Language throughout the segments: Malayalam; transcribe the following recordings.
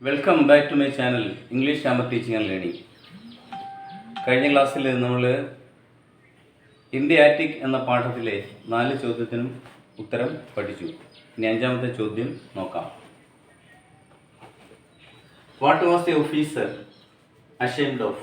Welcome back to my channel English grammar teaching and learning. കഴിഞ്ഞ ക്ലാസ്സിൽ നമ്മൾ ഇൻഡിയാറ്റിക് എന്ന പാഠത്തിലെ 4 ചോദ്യത്തിനും ഉത്തരം പഠിച്ചു. ഇനി 5ാമത്തെ ചോദ്യം നോക്കാം. What was the officer ashamed of?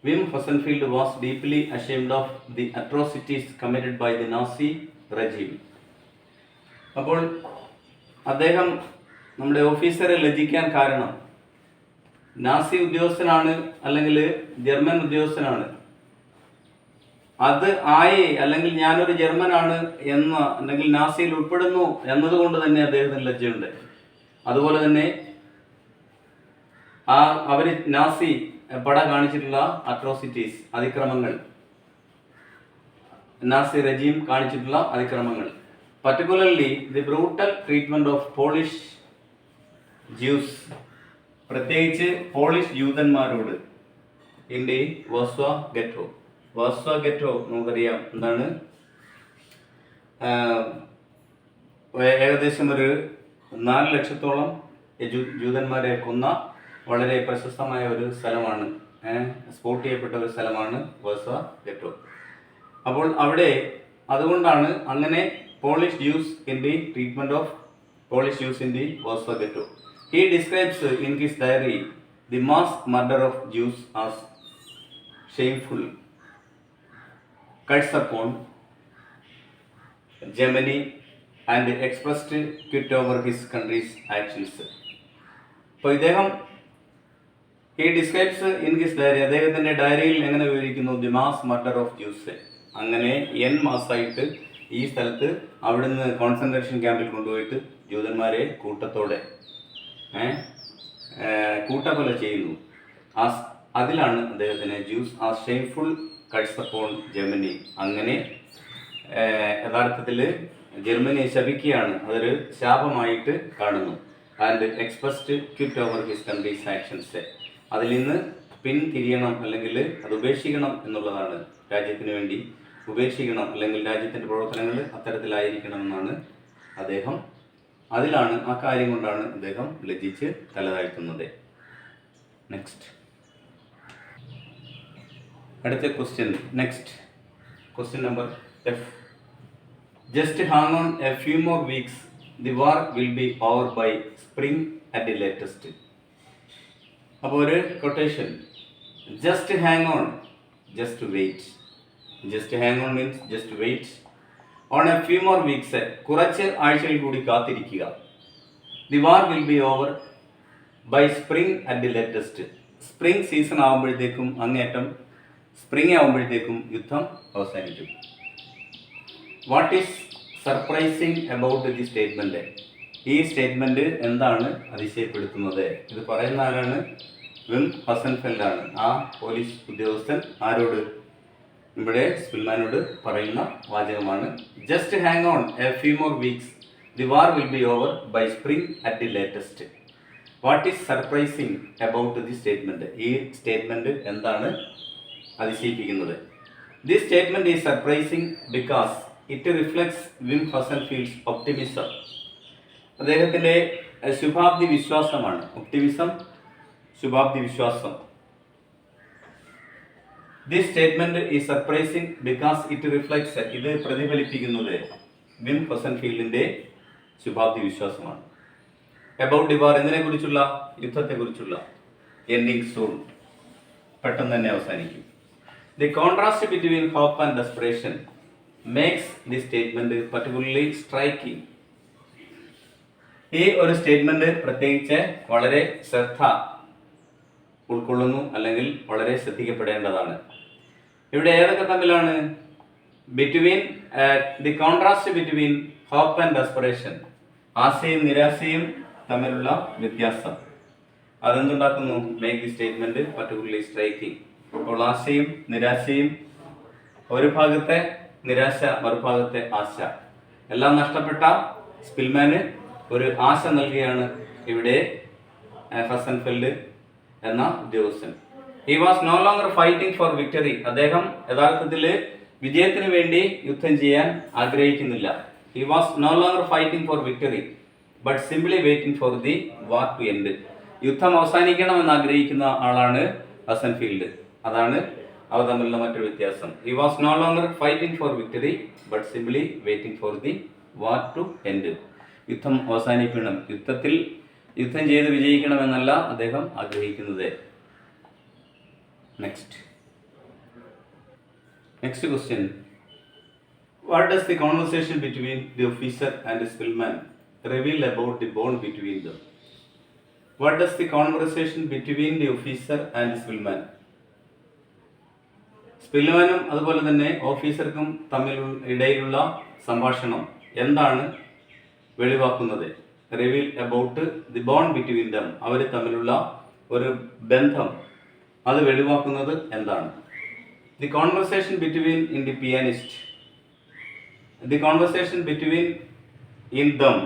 Wim Hossenfeld was deeply ashamed of the atrocities committed by the Nazi regime. അപ്പോൾ അദ്ദേഹം നമ്മുടെ ഓഫീസറെ ലജ്ജിക്കാൻ കാരണം നാസി ഉദ്യോഗസ്ഥനാണ് അല്ലെങ്കിൽ ജർമ്മൻ ഉദ്യോഗസ്ഥനാണ്, അത് അല്ലെങ്കിൽ ഞാനൊരു ജർമ്മനാണ് എന്ന അല്ലെങ്കിൽ നാസിയിൽ ഉൾപ്പെടുന്നു എന്നതുകൊണ്ട് തന്നെ അദ്ദേഹത്തിന് ലജ്ജയുണ്ട്. അതുപോലെ തന്നെ അവർ നാസി പട കാണിച്ചിട്ടുള്ള അട്രോസിറ്റീസ്, അതിക്രമങ്ങൾ, നാസി റെജീം കാണിച്ചിട്ടുള്ള അതിക്രമങ്ങൾ, particularly the brutal treatment of Polish Jews, പ്രത്യേകിച്ച് പോളിഷ് യൂതന്മാരോട് in the Warsaw ghetto. Warsaw ghetto നമുക്കറിയാം എന്താണ്, ഏകദേശം ഒരു 4 ലക്ഷത്തോളം ജൂതന്മാരെ കൊന്ന വളരെ പ്രശസ്തമായ ഒരു സ്ഥലമാണ്, സ്പോട്ട് ചെയ്യപ്പെട്ട ഒരു സ്ഥലമാണ് വാർസോ ഗെറ്റോ. അപ്പോൾ അവിടെ അതുകൊണ്ടാണ് അങ്ങനെ Polish Jews in the treatment of Polish Jews in the Warsaw Ghetto. He describes in his diary the mass murder of Jews as shameful, cuts upon Germany, and expressed quit over his country's actions. അപ്പോൾ ഇദ്ദേഹം he describes in his diary, അദ്ദേഹത്തിൻ്റെ ഡയറിയിൽ എങ്ങനെ വിവരിക്കുന്നു, the mass murder of Jews, അങ്ങനെ മാസമായിട്ട് ഈ സ്ഥലത്ത് അവിടുന്ന് കോൺസെൻട്രേഷൻ ക്യാമ്പിൽ കൊണ്ടുപോയിട്ട് ജൂതന്മാരെ കൂട്ടത്തോടെ കൂട്ടക്കൊല ചെയ്യുന്നു. അതിലാണ് അദ്ദേഹത്തിന് ജ്യൂസ് ആ ഷെയിംഫുൾ കട്ട്സ് അപ്പോൺ ജർമ്മനി, അങ്ങനെ യഥാർത്ഥത്തിൽ ജർമ്മനിയെ ശപിക്കുകയാണ്, അതൊരു ശാപമായിട്ട് കാണുന്നു. And expressed quit over his countries actions, അതിൽ നിന്ന് പിന്തിരിയണം അല്ലെങ്കിൽ അത് ഉപേക്ഷിക്കണം എന്നുള്ളതാണ്, രാജ്യത്തിന് വേണ്ടി ഉപേക്ഷിക്കണം അല്ലെങ്കിൽ രാജ്യത്തിൻ്റെ പ്രവർത്തനങ്ങൾ അത്തരത്തിലായിരിക്കണമെന്നാണ് അദ്ദേഹം, അതിലാണ് ആ കാര്യം കൊണ്ടാണ് അദ്ദേഹം ലജ്ജിച്ച് തലതാഴ്ത്തുന്നത്. നെക്സ്റ്റ്, അടുത്ത question. Next question number F. Just hang on a few more weeks, the war will be over by spring at the latest. അപ്പോൾ ഒരു quotation, just hang on, just wait. Just hang on means just wait on a few more weeks, കുറച്ച് ആഴ്ചകൾ കൂടി കാത്തിരിക്കുക. The war will be over by spring at the latest. Spring season ആകുമ്പോഴത്തേക്കും, അങ്ങേറ്റം സ്പ്രിംഗ് ആകുമ്പോഴത്തേക്കും യുദ്ധം അവസാനിക്കും. What is surprising about the statement? ഈ സ്റ്റേറ്റ്മെൻറ്റ് എന്താണ് അതിശയപ്പെടുത്തുന്നത്? ഇത് പറയുന്ന ആരാണ്? വിം ഹസൻഫെൽഡ് ആണ്. ആ പോലീസ് ഉദ്യോഗസ്ഥൻ ആരോട്? ഇവിടെ സ്പിൽമാനോട് പറയുന്ന വാചകമാണ്. Just hang on a few more weeks, the war will be over by spring at the latest. What is surprising about the statement? ഈ സ്റ്റേറ്റ്മെൻറ്റ് എന്താണ് അതിശയിപ്പിക്കുന്നത്? This statement is surprising because it reflects Wim Hosenfeld's optimism. അദ്ദേഹത്തിൻ്റെ ശുഭാപ്തി വിശ്വാസമാണ്. ഒപ്റ്റിമിസം, ശുഭാപ്തി വിശ്വാസം. This statement is surprising because it reflects, ഇത് പ്രതിഫലിപ്പിക്കുന്നത് വിം ഹസൻഫീൽഡിന്റെ ശുഭാപ്തി വിശ്വാസമാണ്. അബൌട്ട് ദി വാർ, എന്തിനെ കുറിച്ചുള്ള? യുദ്ധത്തെക്കുറിച്ചുള്ള. എൻഡിങ് സൂൺ, പെട്ടെന്ന് തന്നെ അവസാനിക്കും. The contrast between hope and desperation makes the statement particularly striking. ഈ ഒരു സ്റ്റേറ്റ്മെന്റ് പ്രത്യേകിച്ച് വളരെ ശ്രദ്ധ ഉൾക്കൊള്ളുന്നു അല്ലെങ്കിൽ വളരെ ശ്രദ്ധിക്കപ്പെടേണ്ടതാണ്. ഇവിടെ ഏതൊക്കെ തമ്മിലാണ്? Between, the contrast between hope and desperation, ആശയും നിരാശയും തമ്മിലുള്ള വ്യത്യാസം. അതെന്തുണ്ടാക്കുന്നു? Make the statement particularly striking. അപ്പോൾ ആശയും നിരാശയും, ഒരു ഭാഗത്തെ നിരാശ, മറുഭാഗത്തെ ആശ, എല്ലാം നഷ്ടപ്പെട്ട സ്പിൽമാന് ഒരു ആശ നൽകുകയാണ് ഇവിടെ ഹസൻഫെൽഡ് എന്ന ഉദ്യോഗസ്ഥൻ. He was no longer fighting for victory. അദ്ദേഹം യഥാർത്ഥത്തിൽ വിജയത്തിന് വേണ്ടി യുദ്ധം ചെയ്യാൻ ആഗ്രഹിക്കുന്നില്ല. He was no longer fighting for victory but simply waiting for the war to end. യുദ്ധം അവസാനിക്കണമെന്ന് ആഗ്രഹിക്കുന്ന ആളാണ് ഹസൻഫീൽഡ്. അതാണ് അവ തമ്മിലുള്ള മറ്റൊരു വ്യത്യാസം. He was no longer fighting for victory but simply waiting for the war to end. യുദ്ധം അവസാനിക്കണം, യുദ്ധം ചെയ്ത് വിജയിക്കണമെന്നല്ല അദ്ദേഹം ആഗ്രഹിക്കുന്നത്. Next question. What does the conversation between the officer and Spillman reveal about the bond between them? What does the conversation between the officer and Spillman? സ്പിൽമാനും അതുപോലെ തന്നെ ഓഫീസർക്കും ഇടയിലുള്ള സംഭാഷണം എന്താണ് വെളിവാക്കുന്നത്? Reveal about the bond between them, അവർ തമ്മിലുള്ള ഒരു ബന്ധം അത് വെളിവാക്കുന്നത് എന്താണ്? The conversation between in the pianist, the conversation between in them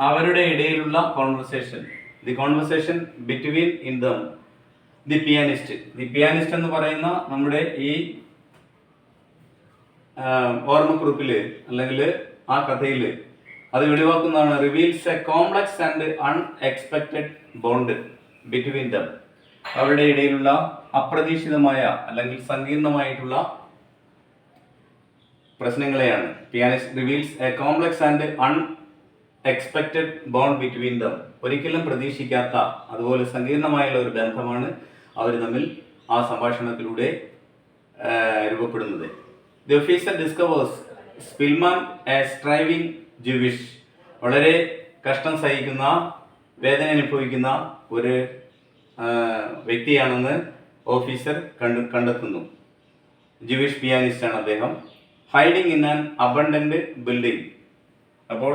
അവരുടെ ഇടയിലുള്ള conversation, the conversation between in them the pianist എന്ന് പറയുന്ന നമ്മുടെ ഈ ഓർമ്മക്കുറിപ്പില് അല്ലെങ്കിൽ ആ കഥയിൽ അത് വെളിവാക്കുന്നതാണ്. Reveals a complex and unexpected bond between them, അവരുടെ ഇടയിലുള്ള അപ്രതീക്ഷിതമായ അല്ലെങ്കിൽ സങ്കീർണമായിട്ടുള്ള പ്രശ്നങ്ങളെയാണ്. Pianist reveals a complex and unexpected bond between dum, ഒരിക്കലും പ്രതീക്ഷിക്കാത്ത അതുപോലെ സങ്കീർണമായുള്ള ഒരു ബന്ധമാണ് അവർ തമ്മിൽ ആ സംഭാഷണത്തിലൂടെ രൂപപ്പെടുന്നത്. The officer discovers Spillman a striving Jewish, വളരെ കഷ്ടം സഹിക്കുന്ന, വേദന അനുഭവിക്കുന്ന ഒരു വ്യക്തിയാണെന്ന് ഓഫീസർ കണ്ടെത്തുന്നു. ജൂവിഷ് പിയാനിസ്റ്റാണ് അദ്ദേഹം. Hiding in an abundant building, അപ്പോൾ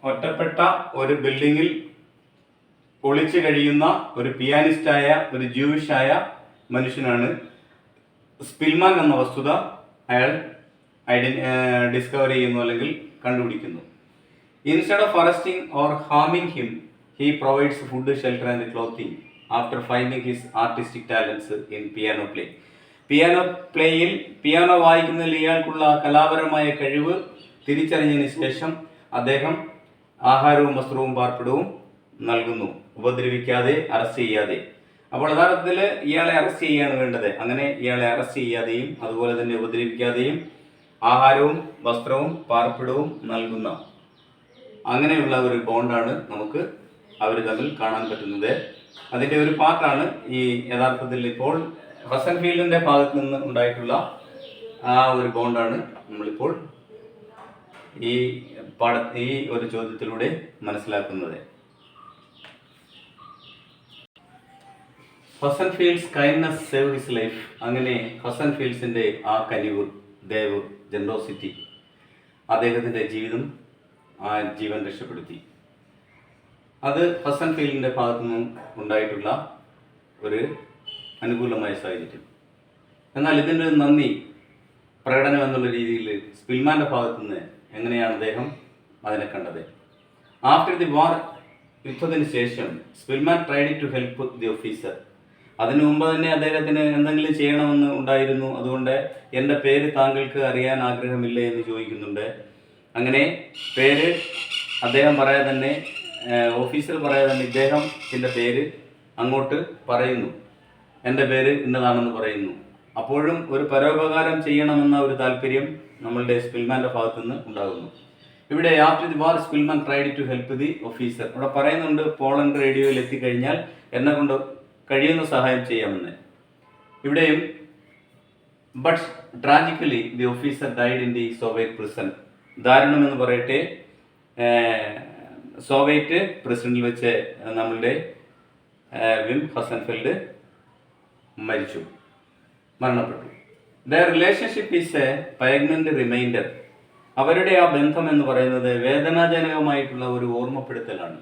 ഒറ്റപ്പെട്ട ഒരു ബിൽഡിങ്ങിൽ ഒളിച്ചു കഴിയുന്ന ഒരു പിയാനിസ്റ്റായ ഒരു ജൂവിഷായ മനുഷ്യനാണ് സ്പിൽമാൻ എന്ന വസ്തുത അയാൾ ഡിസ്കവർ ചെയ്യുന്നു അല്ലെങ്കിൽ കണ്ടുപിടിക്കുന്നു. Instead of arresting or harming him, he provides food, shelter and clothing after finding his artistic talents in piano play. Piano വായിക്കുന്നതിൽ ഇയാൾക്കുള്ള കലാപരമായ കഴിവ് തിരിച്ചറിഞ്ഞതിന് ശേഷം അദ്ദേഹം ആഹാരവും വസ്ത്രവും പാർപ്പിടവും നൽകുന്നു, ഉപദ്രവിക്കാതെ, അറസ്റ്റ് ചെയ്യാതെ. അപ്പോൾ യഥാർത്ഥത്തിൽ ഇയാളെ അറസ്റ്റ് ചെയ്യുകയാണ് വേണ്ടത്. അങ്ങനെ ഇയാളെ അറസ്റ്റ് ചെയ്യാതെയും അതുപോലെ തന്നെ ഉപദ്രവിക്കാതെയും ആഹാരവും വസ്ത്രവും പാർപ്പിടവും നൽകുന്ന അങ്ങനെയുള്ള ഒരു ബോണ്ടാണ് നമുക്ക് അവർ തമ്മിൽ കാണാൻ പറ്റുന്നത്. അതിൻ്റെ ഒരു പാർട്ടാണ് ഈ യഥാർത്ഥത്തിൽ ഇപ്പോൾ ഹസൻഫീൽഡിൻ്റെ ഭാഗത്ത് നിന്ന് ഉണ്ടായിട്ടുള്ള ആ ഒരു ബോണ്ടാണ് നമ്മളിപ്പോൾ ഈ ഒരു ചോദ്യത്തിലൂടെ മനസ്സിലാക്കുന്നത്. ഹസൻഫീൽഡ്സ് കൈൻഡ്നസ് സേവ് ഹിസ് ലൈഫ്. അങ്ങനെ ഹസൻഫീൽഡ്സിൻ്റെ ആ കനിവ്, ദയവ്, ജനറോസിറ്റി അദ്ദേഹത്തിൻ്റെ ജീവൻ രക്ഷപ്പെടുത്തി. അത് ഹസൻഫീൽഡിൻ്റെ ഭാഗത്തു നിന്നും ഉണ്ടായിട്ടുള്ള ഒരു അനുകൂലമായ സാഹചര്യം. എന്നാൽ ഇതിൻ്റെ നന്ദി പ്രകടനം എന്നുള്ള രീതിയിൽ സ്പിൽമാൻ്റെ ഭാഗത്തു നിന്ന് എങ്ങനെയാണ് അദ്ദേഹം അതിനെ കണ്ടത്? ആഫ്റ്റർ ദി വാർ, യുദ്ധത്തിന് ശേഷം Spillman tried to help the officer. അതിനു മുമ്പ് തന്നെ അദ്ദേഹത്തിന് എന്തെങ്കിലും ചെയ്യണമെന്ന് ഉണ്ടായിരുന്നു. അതുകൊണ്ട് എൻ്റെ പേര് താങ്കൾക്ക് അറിയാൻ ആഗ്രഹമില്ലേ എന്ന് ചോദിക്കുന്നുണ്ട്. അങ്ങനെ പേര് അദ്ദേഹം പറയാതെ തന്നെ, ഓഫീസർ പറയാതെ തന്നെ ഇദ്ദേഹത്തിൻ്റെ പേര് അങ്ങോട്ട് പറയുന്നു. എൻ്റെ പേര് ഇന്നതാണെന്ന് പറയുന്നു. അപ്പോഴും ഒരു പരോപകാരം ചെയ്യണമെന്ന ഒരു താല്പര്യം നമ്മളുടെ സ്പിൽമാൻ്റെ ഭാഗത്തുനിന്ന് ഉണ്ടാകുന്നു. ഇവിടെ after the war Spillman tried to help the officer. ഇവിടെ പറയുന്നുണ്ട് പോളണ്ട് റേഡിയോയിൽ എത്തിക്കഴിഞ്ഞാൽ എന്നെ കൊണ്ട് കഴിയുന്ന സഹായം ചെയ്യാമെന്ന്. ഇവിടെയും but tragically the officer died in the Soviet prison. ദാരുണമെന്ന് പറയട്ടെ, സോവിയറ്റ് പ്രിസണിൽ വെച്ച് നമ്മളുടെ വിം ഹസൻഫീൽഡ് മരണപ്പെട്ടു. The relationship is a poignant reminder. അവരുടെ ആ ബന്ധം എന്ന് പറയുന്നത് വേദനാജനകമായിട്ടുള്ള ഒരു ഓർമ്മപ്പെടുത്തലാണ്.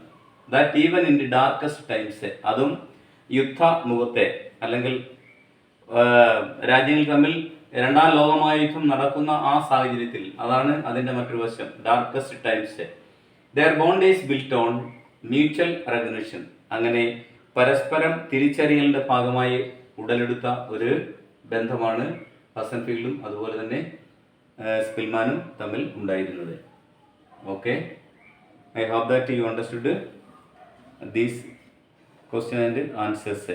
That even in the darkest times, അതും യുദ്ധമുഖത്തെ അല്ലെങ്കിൽ രാജ്യങ്ങൾ തമ്മിൽ രണ്ടാം ലോകമഹായുദ്ധം നടക്കുന്ന ആ സാഹചര്യത്തിൽ, അതാണ് അതിൻ്റെ മറ്റൊരു വശം, darkest times. Their bond is built on mutual recognition. അങ്ങനെ പരസ്പരം തിരിച്ചറിയലിൻ്റെ ഭാഗമായി ഉടലെടുത്ത ഒരു ബന്ധമാണ് ഹസൻഫീൽഡും അതുപോലെ തന്നെ സ്പിൽമാനും തമ്മിൽ ഉണ്ടായിരുന്നത്. Okay, I hope that you understood these question and answers.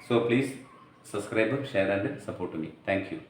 So please subscribe, share and support me. Thank you.